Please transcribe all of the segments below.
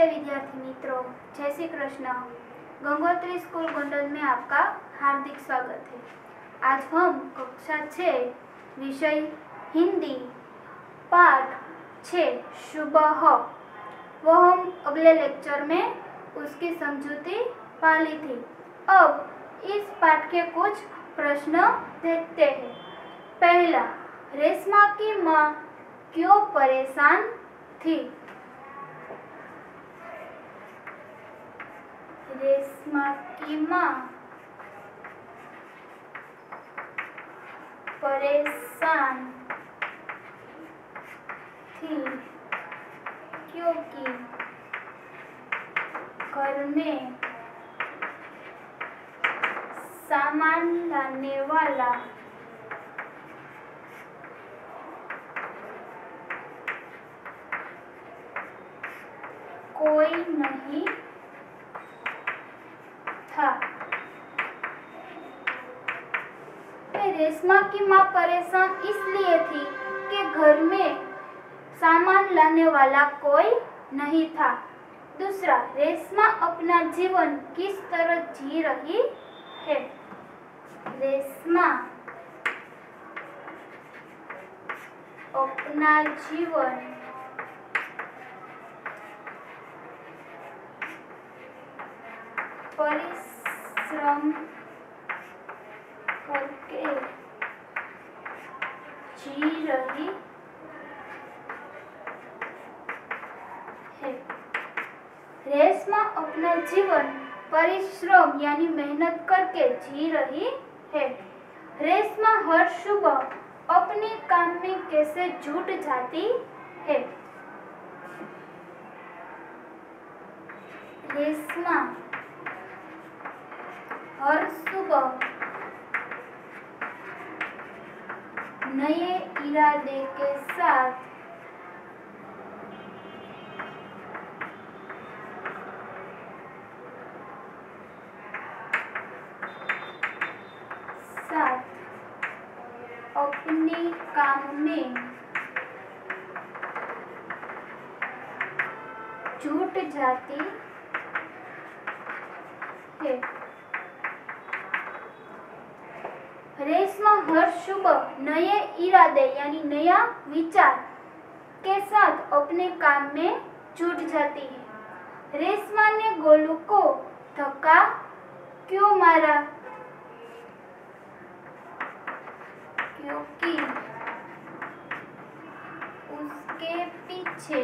नमस्ते विद्यार्थी मित्रों, जय श्री कृष्ण। गंगोत्री स्कूल गोंडल में आपका हार्दिक स्वागत है। आज हम कक्षा 6 विषय हिंदी पाठ 6 सुबह वो हम अगले लेक्चर में उसकी समझूती पा ली थी। अब इस पाठ के कुछ प्रश्न देखते हैं। पहला, रेशमा की माँ क्यों परेशान थी? रेशमा की माँ परेशान थी क्योंकि घर में सामान लाने वाला कोई नहीं था। रेशमा की माँ परेशान इसलिए थी कि घर में सामान लाने वाला कोई नहीं था। दूसरा, रेशमा अपना जीवन किस तरह जी रही है? रेशमा अपना जीवन परिश्रम करके जी रही है। रेशमा अपना जीवन परिश्रम यानी मेहनत करके जी रही है। रेशमा हर सुबह अपने काम में कैसे जुट जाती है? रेशमा हर सुबह नए इरादे के साथ अपने काम में जुट जाती है। रेशमा हर सुबह नए इरादे यानी नया विचार के साथ अपने काम में जुट जाती है। रेशमा ने गोलू को धक्का क्यों मारा? क्योंकि उसके पीछे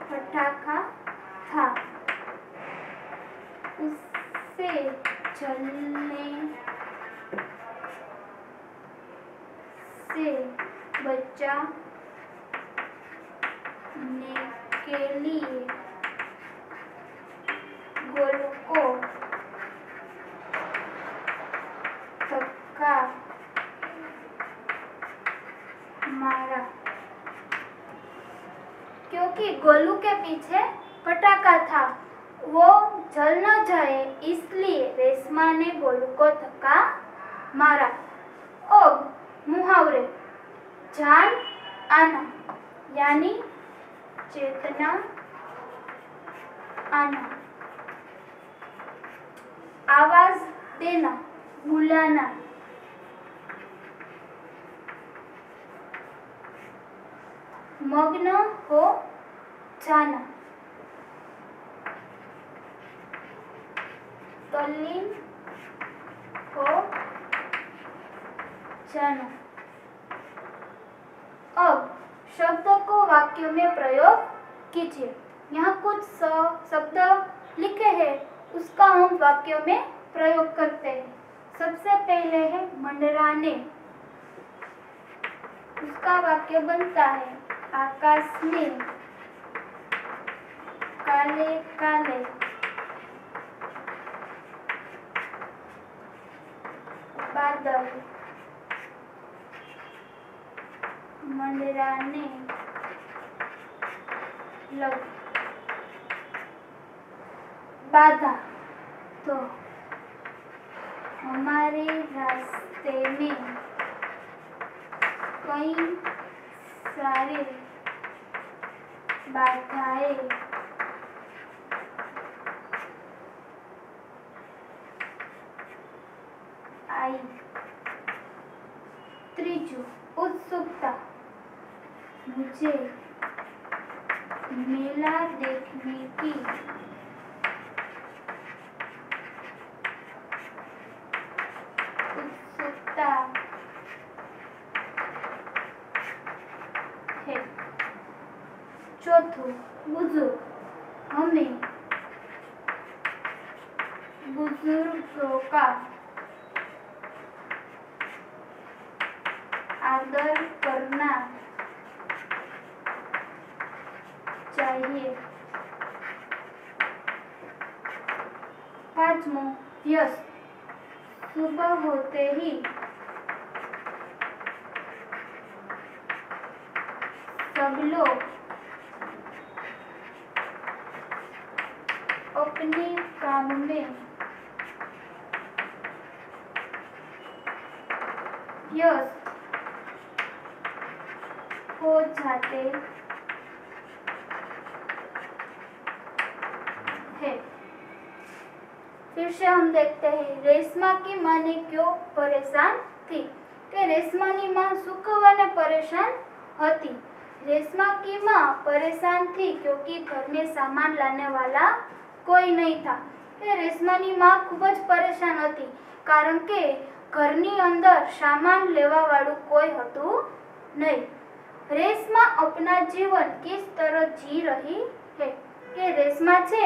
पटाखा था। उससे जलने से बचाने के लिए गोलू को धक्का मारा। क्योंकि गोलू के पीछे पटाखा था, वो जल न जाए इसलिए रेशमा ने गोलू को धक्का मारा। अब मुहावरे, जान आना यानी चेतना आना, आवाज देना, बुलाना, मग्न हो जाना, तल्लीन हो जाना। अब शब्द को वाक्य में प्रयोग कीजिए। यहाँ कुछ शब्द लिखे हैं, उसका हम वाक्य में प्रयोग करते हैं। सबसे पहले है मंडराने। उसका वाक्य बनता है, आकाश में काले काले बादल मंडराने लग। बाधा, तो हमारे रास्ते में कई सारे बाधाएं आई। तीजू, उत्सुकता, मुझे मेला देखने की उत्सुकता है। चौथो, बुजुर्ग, हमें बुजुर्गों का आदर करना चाहिए। पांचवो, व्यस्त, सुबह होते ही सब लोग अपने काम में व्यस्त हो जाते हैं। फिर से हम देखते हैं, रेशमा की माँ ने क्यों परेशान थी। कि रेशमा की माँ શું કરવાને परेशान હતી। रेशमा की माँ परेशान थी क्योंकि घर में सामान लाने वाला कोई नहीं था। कि रेशमा की माँ खूब ज परेशान હતી કારણ કે ઘરની અંદર सामान लेवा वाळું कोई હતું नहीं। रेशमा अपना जीवन किस तरह जी रही है। कि रेशमा छे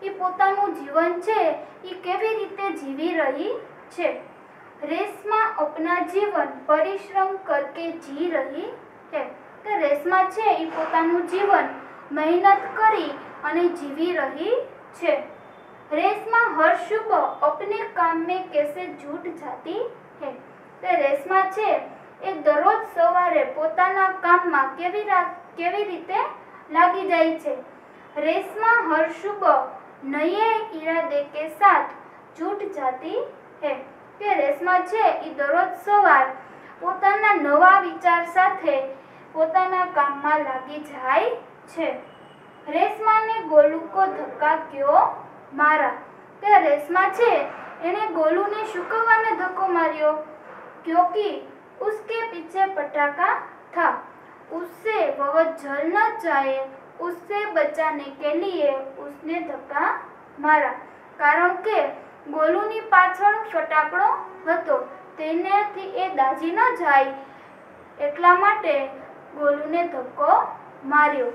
ई पोतानुं जीवन छे ई केवी रीते जीवी रही छे। रेशमा अपना जीवन परिश्रम करके जी रही है। कि रेशमा छे ई पोतानुं जीवन मेहनत करी अने जीवी रही छे। रेशमा हर सुबह अपने काम में कैसे जुट जाती है। कि रेशमा छे ए दररोज सवारे पोताना काममां केवी रीते लागी जाय छे। रेशमा हर सुबह नए इरादे के साथ जुट जाती है। कि रेशमा छे ई दररोज सवार पोताना नवा विचार साथे पोताना काममां लागी जाय छे। रेशमा ने गोलू को धक्का क्यों मारा। कि रेशमा छे एने गोलू ने शुं करवाने धक्को मार्यो। क्योंकि उसके पीछे पटाखा था, उससे वह जल न जाए, उससे बचाने के लिए उसने धक्का मारा। कारण के गोलूनी पाछळ फटाकड़ो हतो, तेनाथी ए दाजी न जाय એટલા માટે गोलूने धक्को मार्यो।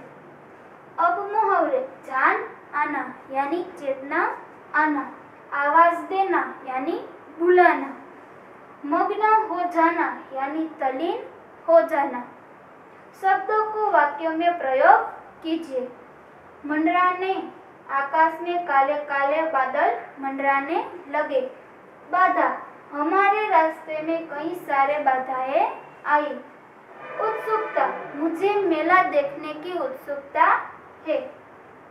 अब मुहावरे, जान आना यानी चेतना आना, आवाज देना यानी बुलाना, मग्न हो जाना यानी तल्लीन हो जाना। शब्दों को वाक्यों में प्रयोग कीजिए। मंडराने, आकाश में काले काले बादल मंडराने लगे। बाधा, हमारे रास्ते में कई सारे बाधाएं आई। उत्सुकता, मुझे मेला देखने की उत्सुकता है।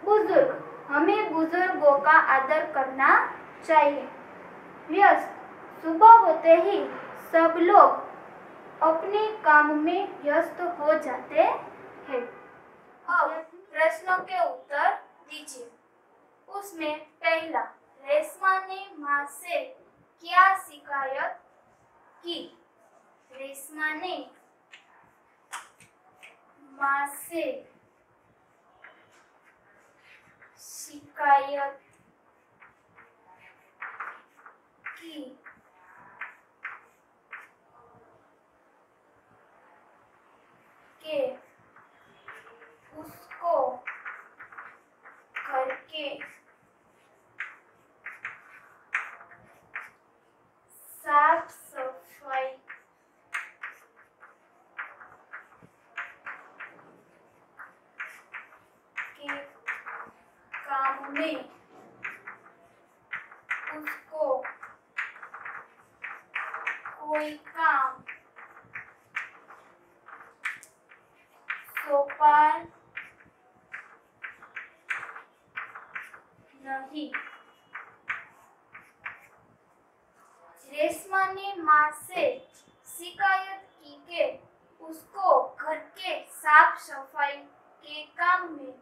बुजुर्ग, हमें बुजुर्गों का आदर करना चाहिए। व्यस्त, सुबह होते ही सब लोग अपने काम में व्यस्त हो जाते हैं। अब प्रश्नों के उत्तर दीजिए। उसमें पहला, रेशमा ने माँ से क्या शिकायत की। रेशमा ने माँ से शिकायत की। कि उसको घर के साफ सफाई के काम में उसको कोई काम सौंपा नहीं। रेशमा ने माँ से शिकायत की कि उसको घर के साफ सफाई के काम में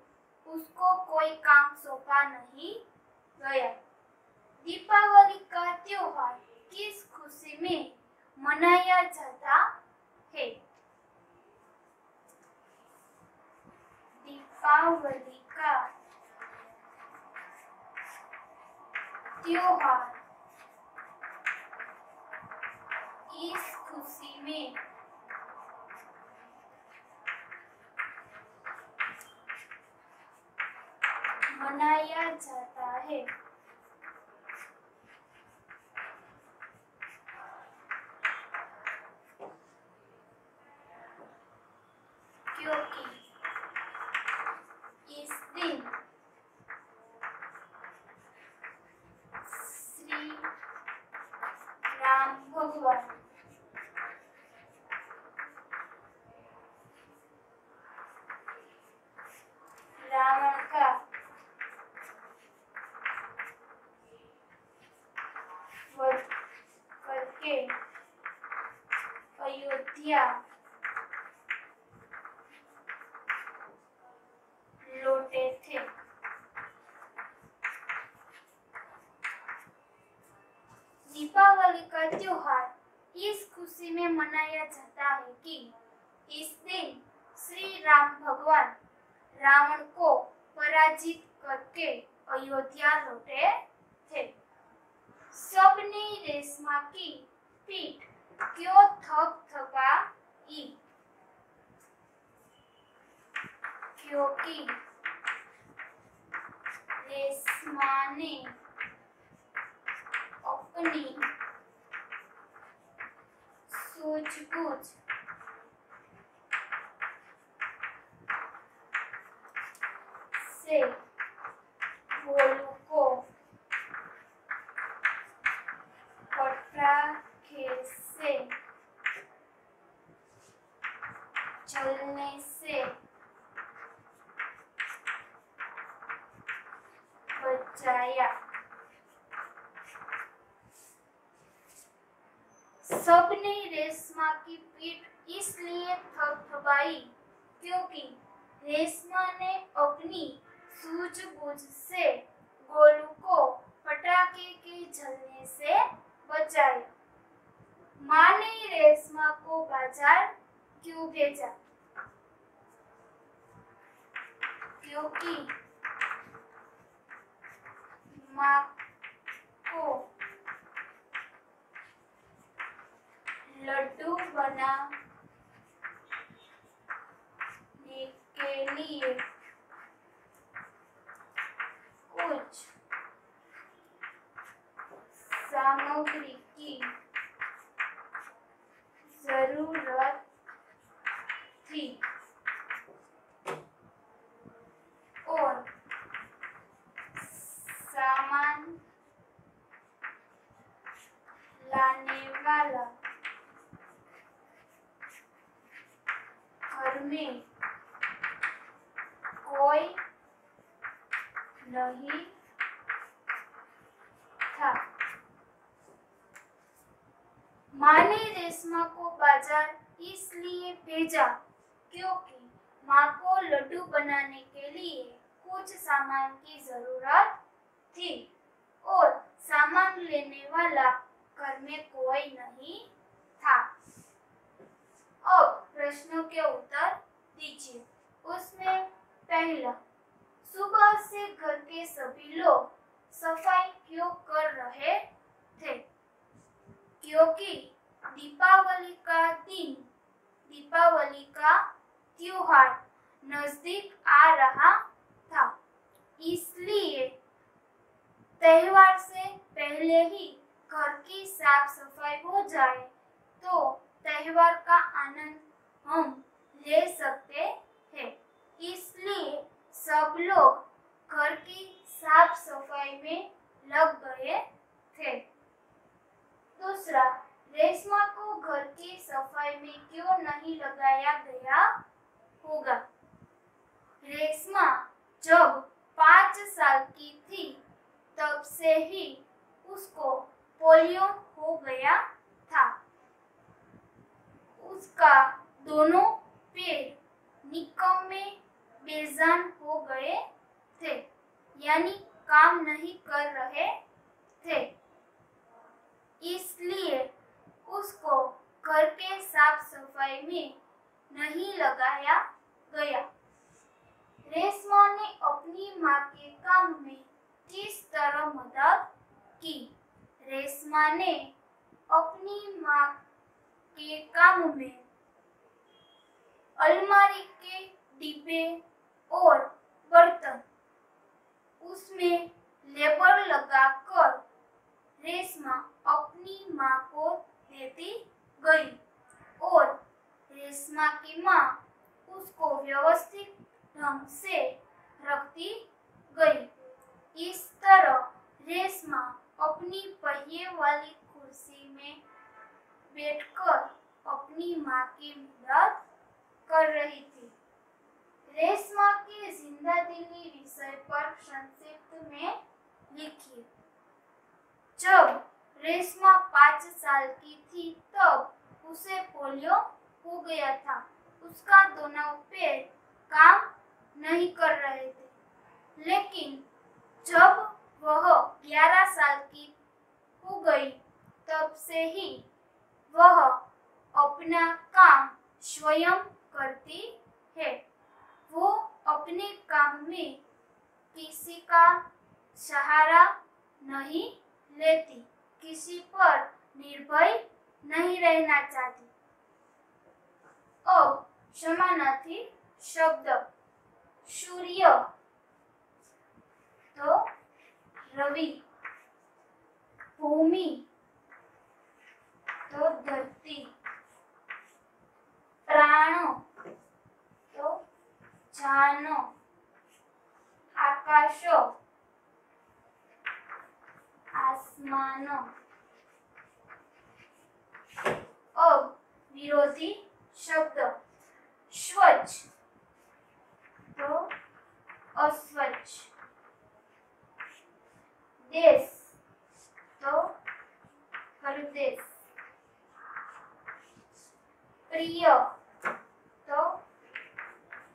उसको कोई काम सौंपा नहीं गया। दीपावली का त्योहार किस खुशी में मनाया जाता है? दीपावली का त्योहार इस खुशी में मनाया जाता है क्योंकि इस दिन श्री राम भगवान रावण का वध करके अयोध्या लौटे थे। दीपावली का त्योहार इस खुशी में मनाया जाता है कि इस दिन श्री राम भगवान रावण को पराजित करके अयोध्या लौटे थे। सबने रेशमा की पीठ क्यों थपथपाई? क्योंकि रेशमा ने अपनी सूझबूझ से गोलू को पटाखे से जलने से बचाया। सबने रेशमा की पीठ इसलिए थपथपाई क्योंकि रेशमा ने अपनी सूझबूझ से गोलू को पटाखे के जलने से बचाया। माँ ने रेशमा को बाजार क्यों भेजा? क्योंकि माँ को लड्डू बनाने के लिए कुछ सामग्री की जरूरत थी और सामान लाने वाला घर में कोई नहीं था। माँ ने रेशमा को बाजार इसलिए भेजा क्योंकि माँ को लड्डू बनाने के लिए कुछ सामान की जरूरत थी और सामान लेने वाला घर में कोई नहीं था। अब प्रश्नों के उत्तर दीजिए। उसमें पहला, सुबह से घर के सभी लोग सफाई क्यों कर रहे थे? क्योंकि दीपावली का दिन, दीपावली का त्योहार नजदीक आ रहा था, इसलिए त्योहार से पहले ही घर की साफ सफाई हो जाए तो त्योहार का आनंद हम ले सकते हैं। इसलिए सब लोग घर की साफ सफाई में लग गए थे। दूसरा, रेशमा को घर की सफाई में क्यों नहीं लगाया गया होगा? रेशमा जब 5 साल की थी तब से ही उसको पोलियो हो गया था। उसका दोनों पैर निकम्मे बेजान हो गए थे, यानी काम नहीं कर रहे थे। इसलिए उसको घर के साफ सफाई में नहीं लगाया गया। रेशमा ने अपनी माँ के काम में किस तरह मदद की? रेशमा ने अपनी माँ के काम में अलमारी के डिब्बे और बर्तन उसमें लेबर लगाकर रेशमा अपनी माँ को देती गई और रेशमा की माँ उसको व्यवस्थित ढंग से रखती गई। इस तरह रेशमा अपनी पहिए वाली कुर्सी में बैठकर अपनी माँ की मदद कर रही थी। रेशमा की जिंदादिली विषय पर संक्षिप्त में लिखिए। जब रेशमा 5 साल की थी तब उसे पोलियो हो गया था। उसका दोनों पैर काम नहीं कर रहे थे, लेकिन जब वह 11 साल की हो गई तब से ही वह अपना काम स्वयं करती है। वो अपने काम में किसी का सहारा नहीं लेती, किसी पर निर्भर नहीं रहना चाहती। अब समानार्थी शब्द सूर्य तो रवि, भूमि तो धरती, प्राणो तो जानो, आकाशो आसमानो। अब विरोधी शब्द स्वच्छ तो अस्वच्छ, देश तो परदेश, प्रिय तो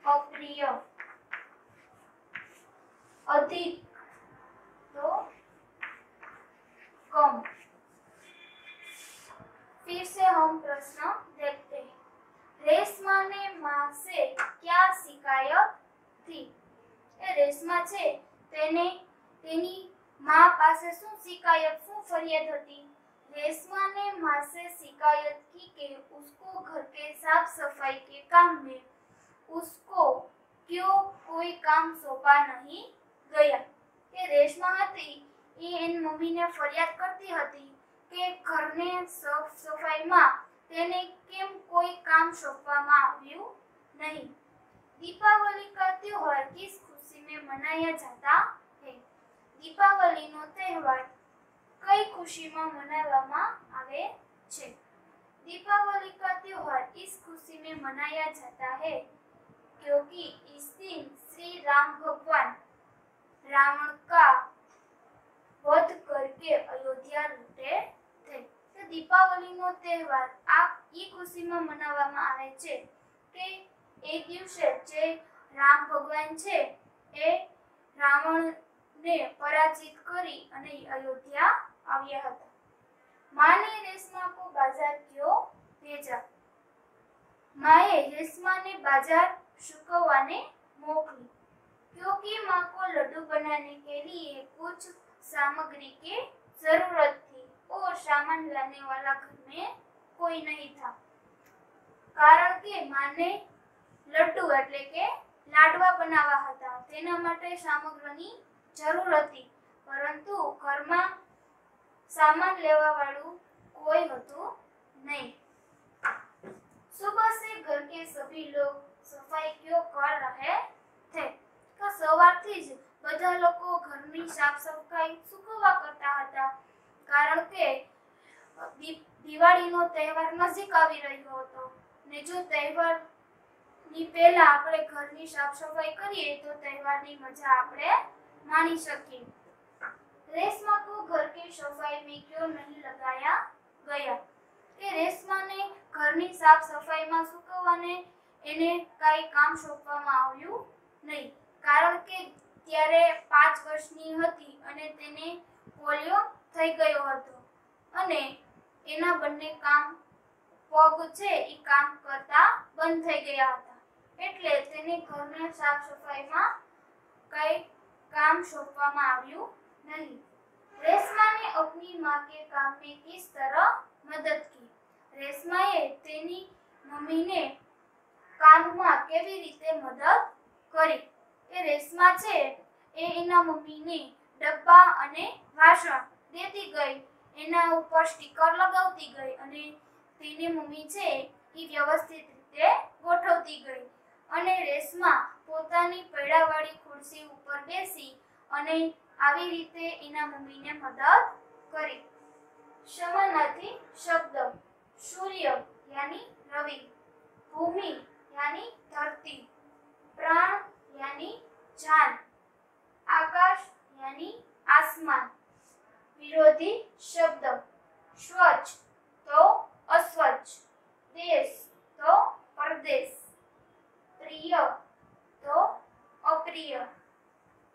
अप्रिय, अधिक तो कम। फिर से हम प्रश्न देखते हैं। रेशमा ने माँ से क्या शिकायत थी? रेशमा छे तेने तेनी माँ पासे શું शिकायत શું फरियाद હતી? रेशमा ने माँ से शिकायत की कि उसको घर के साफ सफाई के काम में उसको क्यों कोई काम सौंपा नहीं गया। કે રેશમા હતી એ એની મમ્મીને ફરિયાદ કરતી હતી કે ઘરને સાફ સફાઈમાં તેને કેમ કોઈ કામ સોંપવામાં આવ્યું नहीं। दीपावली का त्योहार किस खुशी में मनाया जाता है? दीपावली नो तहेवार कई खुशी में मनाववामां आवे छे। दीपावली का त्योहार इस खुशी में मनाया जाता है क्योंकि इस दिन श्री राम भगवान रावण का वध करके अयोध्या लौटे थे। तो दीपावली नो तहेवार आ ई खुशी में मनाववामां आवे छे के एक दिवसे जे राम भगवान छे ए रावण ने पराजित करी अने अयोध्या आव्या हता। माँ ने रेशमा को बाजार क्यों भेजा? माए रेशमा ने बाजार शुक्रवाने मोकली क्योंकि माँ को लड्डू बनाने के लिए कुछ सामग्री की जरूरत थी और सामान लाने वाला घर में कोई नहीं था। कारण के माँ ने लड्डू એટલે કે લાડવા બનાવવા હતા, તેના માટે સામગ્રીની જરૂર હતી, પરંતુ ઘરમાં સામાન લેવા વાળું કોઈ હતું નહીં। सुबह से घर के सभी लोग सफाई क्यों कर रहे थे? तो सवारथी ज બધા લોકો ઘરની સાફ સફાઈ સુકવા કરતા હતા, કારણ કે દિવાળીનો તહેવાર નજીક આવી રહ્યો હતો ને જો તહેવાર ની પહેલા આપણે ઘરની સાફ સફાઈ કરીએ તો તહેવારની મજા આપણે માણી શકીએ। रेशमा को घर की सफाई में क्यों नहीं लगाया गया? કે રેશમાને ઘરની સાફ સફાઈમાં સૂકવવાને એને કાંઈ કામ સોંપવામાં આવ્યું નહીં, કારણ કે ત્યારે 5 વર્ષની હતી અને તેને પોલિયો થઈ ગયો હતો અને એના બંને પગ છે એ કામ કરતા બંધ થઈ ગયા હતા, એટલે તેને ઘરના સાફ સફાઈમાં કઈ काम सौंपવામાં આવ્યું नहीं। रेशमा ने अपनी माँ के काम में किस तरह मदद की? रेशमाए तेनी मम्मी ने काम में केवी रीते मदद करी? ए रेशमा छे ए एना मम्मी ने डब्बा अने वासण देती गई, एना ऊपर स्टीकर लगावती गई अने तेनी मम्मी छे ई व्यवस्थित रीते गोठवती गई અને રેશમા પોતાની પૈડાવાળી ખુરશી ઉપર બેસી અને આવી રીતે એના મમ્મીને મદદ કરી। સમાનાર્થી શબ્દ સૂર્ય यानी रवि, भूमि यानी धरती, प्राण यानी जान, आकाश यानी आसमान। विरोधी शब्द स्वच्छ तो अस्वच्छ, देश तो परदेश, प्रिय तो अप्रिय,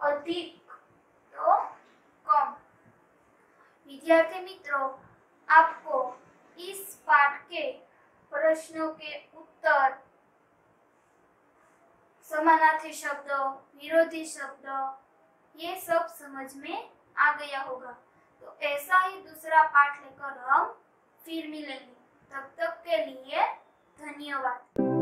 अधिक तो कम। विद्यार्थी मित्रों, आपको इस पाठ के प्रश्नों के उत्तर, समानार्थी शब्द, विरोधी शब्द, ये सब समझ में आ गया होगा। तो ऐसा ही दूसरा पाठ लेकर हम फिर मिलेंगे। तब तक के लिए धन्यवाद।